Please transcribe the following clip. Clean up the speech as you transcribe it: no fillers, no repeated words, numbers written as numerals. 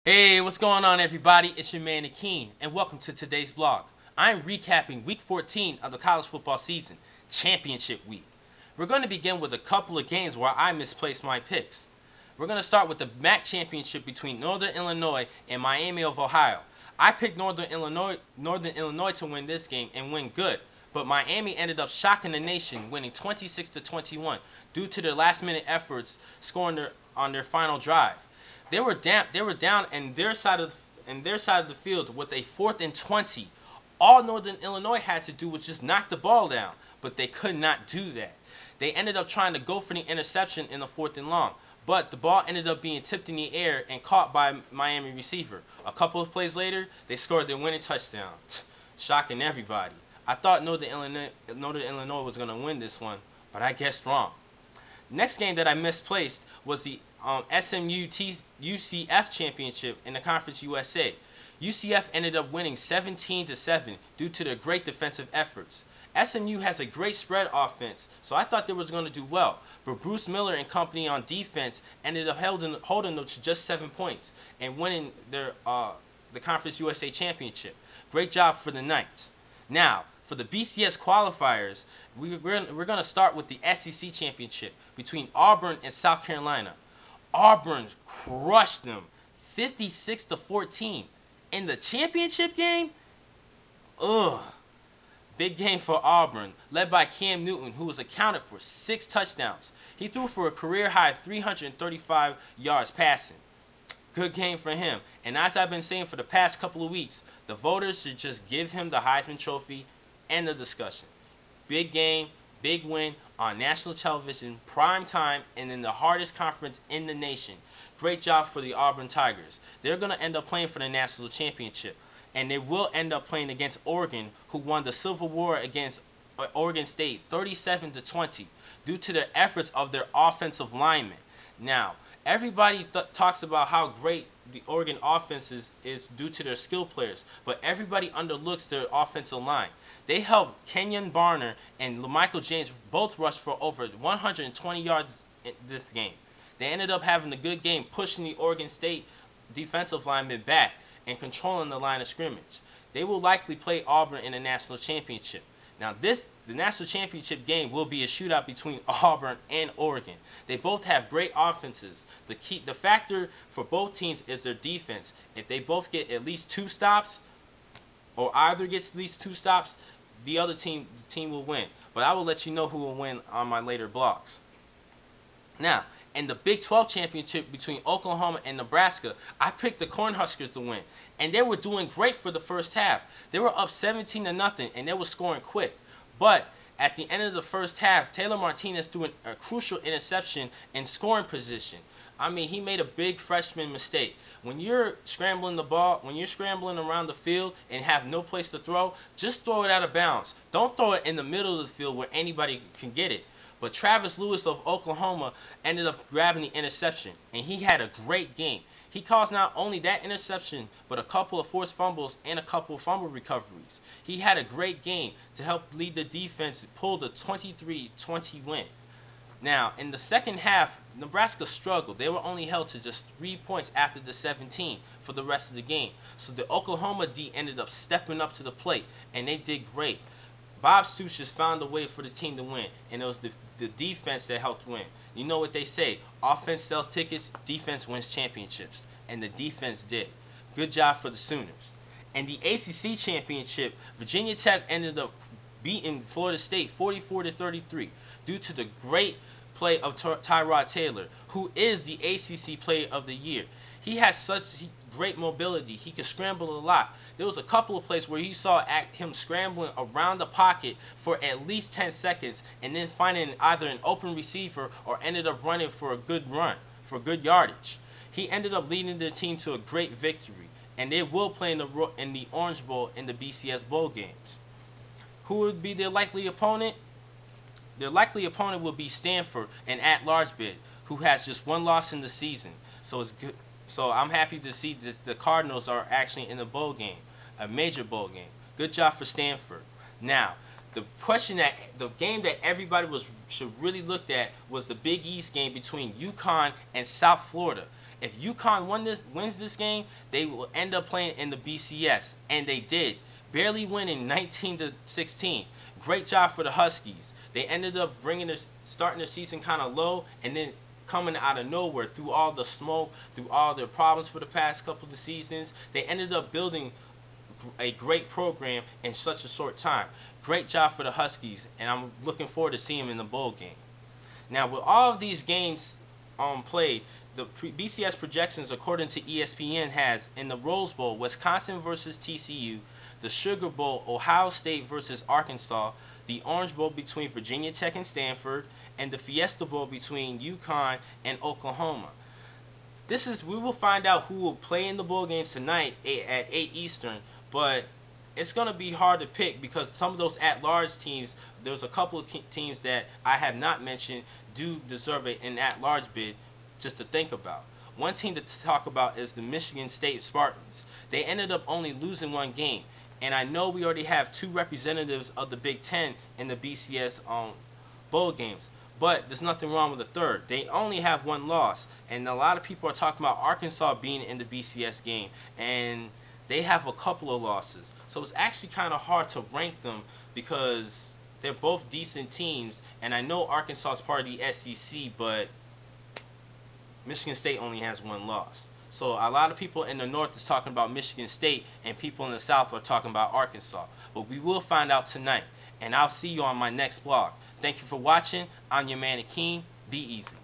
Hey, what's going on, everybody? It's your man Akin, and welcome to today's vlog. I'm recapping Week 14 of the college football season, Championship Week. We're going to begin with a couple of games where I misplaced my picks. We're going to start with the MAC Championship between Northern Illinois and Miami of Ohio. I picked Northern Illinois to win this game and win good, but Miami ended up shocking the nation, winning 26-21 due to their last-minute efforts scoring on their final drive. They were down in their side of the field with a 4th and 20. All Northern Illinois had to do was just knock the ball down, but they could not do that. They ended up trying to go for the interception in the 4th and long, but the ball ended up being tipped in the air and caught by Miami receiver. A couple of plays later, they scored their winning touchdown, shocking everybody. I thought Northern Illinois was going to win this one, but I guessed wrong. Next game that I misplaced was the SMU UCF championship in the Conference USA. UCF ended up winning 17-7 due to their great defensive efforts. SMU has a great spread offense, so I thought they was going to do well, but Bruce Miller and company on defense ended up holding them to just 7 points and winning the Conference USA championship. Great job for the Knights. Now, for the BCS qualifiers, we're going to start with the SEC championship between Auburn and South Carolina. Auburn crushed them 56-14 in the championship game. Ugh. Big game for Auburn, led by Cam Newton, who was accounted for 6 touchdowns. He threw for a career-high 335 yards passing. Good game for him. And as I've been saying for the past couple of weeks, the voters should just give him the Heisman Trophy. End of discussion. Big game, big win on national television, prime time, and in the hardest conference in the nation. Great job for the Auburn Tigers. They're going to end up playing for the national championship, and they will end up playing against Oregon, who won the Civil War against Oregon State 37-20 due to the efforts of their offensive linemen. Now, everybody talks about how great the Oregon offense is due to their skill players, but everybody underlooks their offensive line. They helped Kenyon Barner and LaMichael James both rush for over 120 yards in this game. They ended up having a good game, pushing the Oregon State defensive linemen back and controlling the line of scrimmage. They will likely play Auburn in the national championship. Now, the national championship game will be a shootout between Auburn and Oregon. They both have great offenses. The factor for both teams is their defense. If they both get at least 2 stops, or either gets at least 2 stops, the other team will win. But I will let you know who will win on my later blogs. Now, in the Big 12 championship between Oklahoma and Nebraska, I picked the Cornhuskers to win, and they were doing great for the first half. They were up 17-0, and they were scoring quick. But at the end of the first half, Taylor Martinez threw a crucial interception in scoring position. I mean, he made a big freshman mistake. When you're scrambling the ball, when you're scrambling around the field and have no place to throw, just throw it out of bounds. Don't throw it in the middle of the field where anybody can get it. But Travis Lewis of Oklahoma ended up grabbing the interception, and he had a great game. He caused not only that interception, but a couple of forced fumbles and a couple of fumble recoveries. He had a great game to help lead the defense pull the 23-20 win. Now, in the second half, Nebraska struggled. They were only held to just 3 points after the 17 for the rest of the game. So the Oklahoma D ended up stepping up to the plate, and they did great. Bob Stoops just found a way for the team to win, and it was the defense that helped win. You know what they say, offense sells tickets, defense wins championships, and the defense did. Good job for the Sooners. And the ACC championship, Virginia Tech ended up beating Florida State 44-33 due to the great play of Tyrod Taylor, who is the ACC Player of the Year. He has such great mobility. He can scramble a lot. There was a couple of plays where you saw him scrambling around the pocket for at least 10 seconds and then finding either an open receiver or ended up running for a good run, for good yardage. He ended up leading the team to a great victory, and they will play in the Orange Bowl in the BCS Bowl games. Who would be their likely opponent? Their likely opponent will be Stanford, an at-large bid, who has just 1 loss in the season. So it's good. So I'm happy to see that the Cardinals are actually in the bowl game, a major bowl game. Good job for Stanford. Now, the game that everybody should really look at was the Big East game between UConn and South Florida. If UConn wins this game, they will end up playing in the BCS, and they did, barely winning 19-16. Great job for the Huskies. They ended up starting the season kind of low, and then coming out of nowhere through all the smoke, through all their problems for the past couple of seasons. They ended up building a great program in such a short time. Great job for the Huskies, and I'm looking forward to seeing them in the bowl game. Now, with all of these games played, the BCS projections according to ESPN has in the Rose Bowl, Wisconsin versus TCU, the Sugar Bowl, Ohio State versus Arkansas, the Orange Bowl between Virginia Tech and Stanford, and the Fiesta Bowl between UConn and Oklahoma. We will find out who will play in the bowl games tonight at 8 Eastern, but it's going to be hard to pick because some of those at-large teams, there's a couple of teams that I have not mentioned do deserve an at-large bid just to think about. One team to talk about is the Michigan State Spartans. They ended up only losing one game, and I know we already have 2 representatives of the Big Ten in the BCS bowl games, but there's nothing wrong with the third. They only have 1 loss, and a lot of people are talking about Arkansas being in the BCS game, and they have a couple of losses. So it's actually kind of hard to rank them because they're both decent teams, and I know Arkansas is part of the SEC, but Michigan State only has 1 loss. So a lot of people in the North is talking about Michigan State, and people in the South are talking about Arkansas. But we will find out tonight, and I'll see you on my next vlog. Thank you for watching. I'm your man Akin. Be easy.